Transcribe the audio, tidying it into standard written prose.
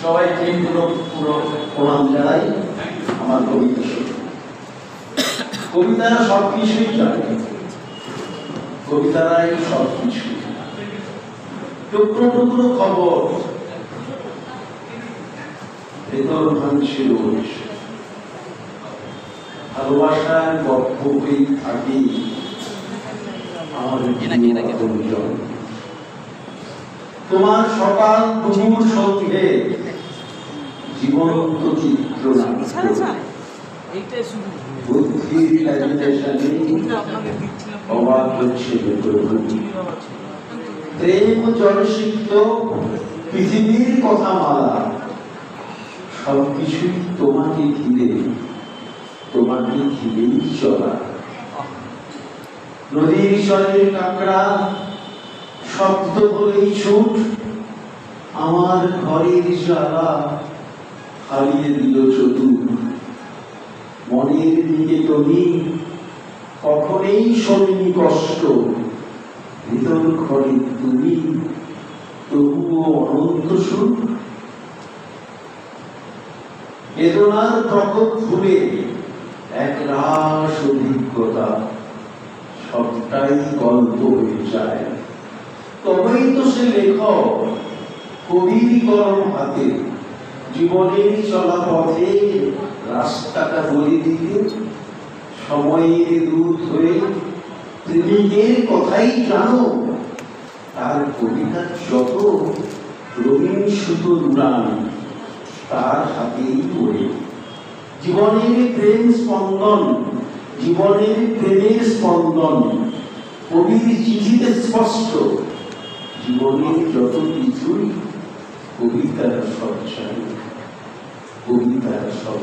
সবাইকে পুরো প্রণাম জানাই। আমার কবিতা কবিতারা সবকিছুই জানে, কবিতারাই সবকিছু, টুকরো টুকরো খবর ভেতর ভাঙছে রোজ, ভালোবাসার গল্পেই থাকি আমার জীবন। তোমার সকাল দুপুর সন্ধে জীবন্ত চিত্র বুদ্ধির অবাক হচ্ছে প্রেম জলসিক্ত পৃথিবীর কথা মালা, সবকিছুই তোমাকে ঘিরে, তোমাকে ঘিরেই চলা। নদীর জলের কাঁকড়া শব্দ বলেই ছুট, আমার ঘরের জ্বালা হারিয়ে দিল চতুর। মনের দিকে তুমি কখনোই শোনি কষ্ট, ভিতর ঘরে তুমি তবুও অনন্ত সুখ। বেদনার প্রকোপ ভুলে এক রাস অভিজ্ঞতা, সবটাই গল্প হয়ে যায়। তবেই তো সে লেখক কবির কলম হাতে, জীবনের চলা পথে রাস্তাটা বলে দিতে সময়ের দূত হয়ে প্রেমিকের কথাই জানো। তার কবিতার যত রঙিন সুতো উড়ান তার হাতেই পড়ে। জীবনের প্রেম স্পন্দন, জীবনের প্রেমের স্পন্দন কবির চিঠিতে স্পষ্ট। জীবনের যত কিছুই কবিতার সব চাই, কবিতার সব